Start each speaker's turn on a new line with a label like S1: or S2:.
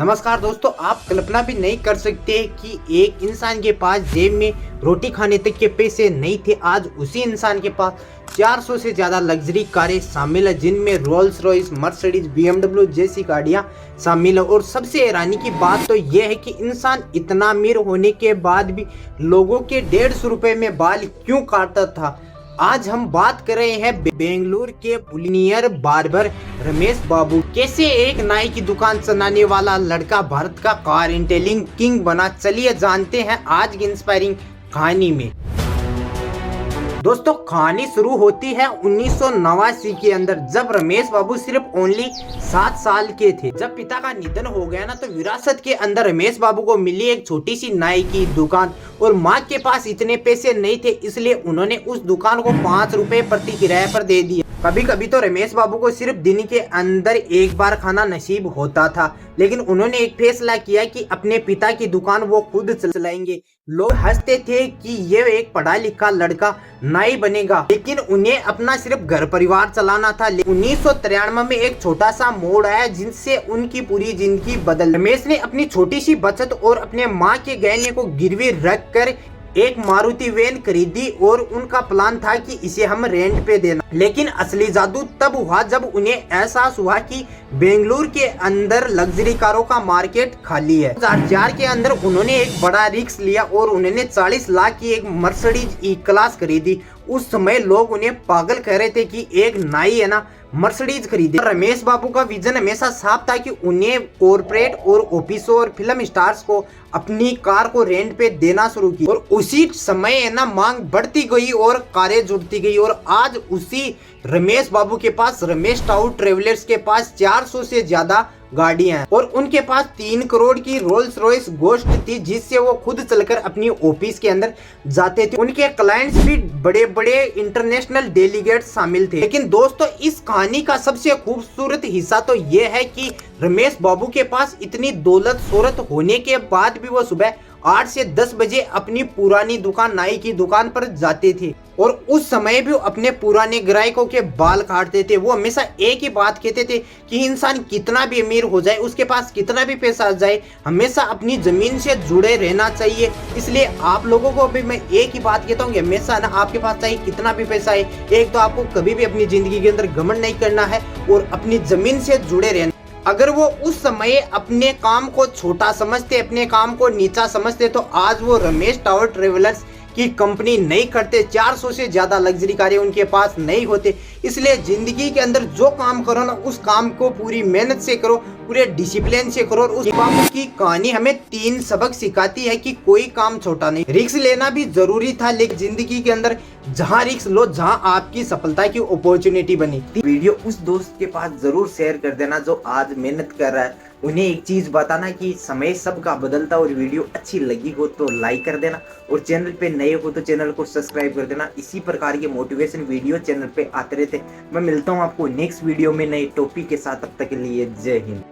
S1: नमस्कार दोस्तों, आप कल्पना भी नहीं कर सकते कि एक इंसान के पास जेब में रोटी खाने तक के पैसे नहीं थे। आज उसी इंसान के पास 400 से ज़्यादा लग्जरी कारें शामिल है, जिनमें रोल्स रॉयस, मर्सिडीज, BMW जैसी गाड़ियां शामिल है। और सबसे हैरानी की बात तो यह है कि इंसान इतना अमीर होने के बाद भी लोगों के 150 रुपए में बाल क्यों काटता था। आज हम बात कर रहे हैं बेंगलुरु के बुलिनियर बार्बर रमेश बाबू। कैसे एक नाई की दुकान चलाने वाला लड़का भारत का कार रिटेलिंग किंग बना। चलिए जानते हैं आज की इंस्पायरिंग कहानी में। दोस्तों, कहानी शुरू होती है 1989 के अंदर, जब रमेश बाबू सिर्फ ओनली 7 साल के थे। जब पिता का निधन हो गया ना, तो विरासत के अंदर रमेश बाबू को मिली एक छोटी सी नाई की दुकान। और माँ के पास इतने पैसे नहीं थे, इसलिए उन्होंने उस दुकान को 5 रुपए प्रति किराए पर दे दिया। कभी कभी तो रमेश बाबू को सिर्फ दिन के अंदर एक बार खाना नसीब होता था, लेकिन उन्होंने एक फैसला किया कि अपने पिता की दुकान वो खुद चलाएंगे। लोग हंसते थे कि ये एक पढ़ा लिखा लड़का नाई बनेगा, लेकिन उन्हें अपना सिर्फ घर परिवार चलाना था। 1993 में एक छोटा सा मोड़ आया, जिनसे उनकी पूरी जिंदगी बदल। रमेश ने अपनी छोटी सी बचत और अपने माँ के गहने को गिरवी रख कर एक मारुति वैन खरीदी, और उनका प्लान था कि इसे हम रेंट पे देना। लेकिन असली जादू तब हुआ जब उन्हें एहसास हुआ कि बेंगलुरु के अंदर लग्जरी कारों का मार्केट खाली है। 2004 के अंदर उन्होंने एक बड़ा रिस्क लिया और उन्होंने 40 लाख की एक मर्सिडीज ई क्लास खरीदी। उस समय लोग उन्हें पागल कह रहे थे कि एक नाई है ना मर्सिडीज खरीदे। रमेश बाबू का विजन हमेशा साफ था कि उन्हें कॉर्पोरेट और ऑफिसों और फिल्म स्टार्स को अपनी कार को रेंट पे देना शुरू की। और उसी समय है ना मांग बढ़ती गई और कारें जुड़ती गई। और आज उसी रमेश बाबू के पास, रमेश टाउ ट्रेवलर्स के पास 400 से ज्यादा गाड़ियां हैं, और उनके पास 3 करोड़ की रोल्स रॉयस गोस्ट थी, जिससे वो खुद चलकर अपनी ऑफिस के अंदर जाते थे। उनके क्लाइंट्स भी बड़े बड़े इंटरनेशनल डेलीगेट शामिल थे। लेकिन दोस्तों, इस कहानी का सबसे खूबसूरत हिस्सा तो ये है कि रमेश बाबू के पास इतनी दौलत शोहरत होने के बाद भी वो सुबह 8 से 10 बजे अपनी पुरानी दुकान नाई की दुकान पर जाते थे, और उस समय भी अपने पुराने ग्राहकों के बाल काटते थे। वो हमेशा एक ही बात कहते थे कि इंसान कितना भी अमीर हो जाए, उसके पास कितना भी पैसा आ जाए, हमेशा अपनी जमीन से जुड़े रहना चाहिए। इसलिए आप लोगों को भी मैं एक ही बात कहता हूँ कि हमेशा ना आपके पास चाहे कितना भी पैसा है, एक तो आपको कभी भी अपनी जिंदगी के अंदर घमंड नहीं करना है और अपनी जमीन से जुड़े रहना। अगर वो उस समय अपने काम को छोटा समझते, अपने काम को नीचा समझते, तो आज वो रमेश टावर ट्रेवलर्स की कंपनी नहीं करते। 400 से ज्यादा लग्जरी कारें उनके पास नहीं होते। इसलिए जिंदगी के अंदर जो काम करो ना, उस काम को पूरी मेहनत से करो, पूरे डिसिप्लिन से करो। और उस बाबू की कहानी हमें 3 सबक सिखाती है कि कोई काम छोटा नहीं। रिस्क लेना भी जरूरी था, लेकिन जिंदगी के अंदर जहाँ रिस्क लो, जहाँ आपकी सफलता की अपॉर्चुनिटी बनी। वीडियो उस दोस्त के पास जरूर शेयर कर देना जो आज मेहनत कर रहा है। उन्हें एक चीज बताना कि समय सबका बदलता, और वीडियो अच्छी लगी हो तो लाइक कर देना, और चैनल पे नए हो तो चैनल को सब्सक्राइब कर देना। इसी प्रकार के मोटिवेशन वीडियो चैनल पे आते रहते। मैं मिलता हूँ आपको नेक्स्ट वीडियो में नए टॉपिक के साथ। तब तक के लिए जय हिंद।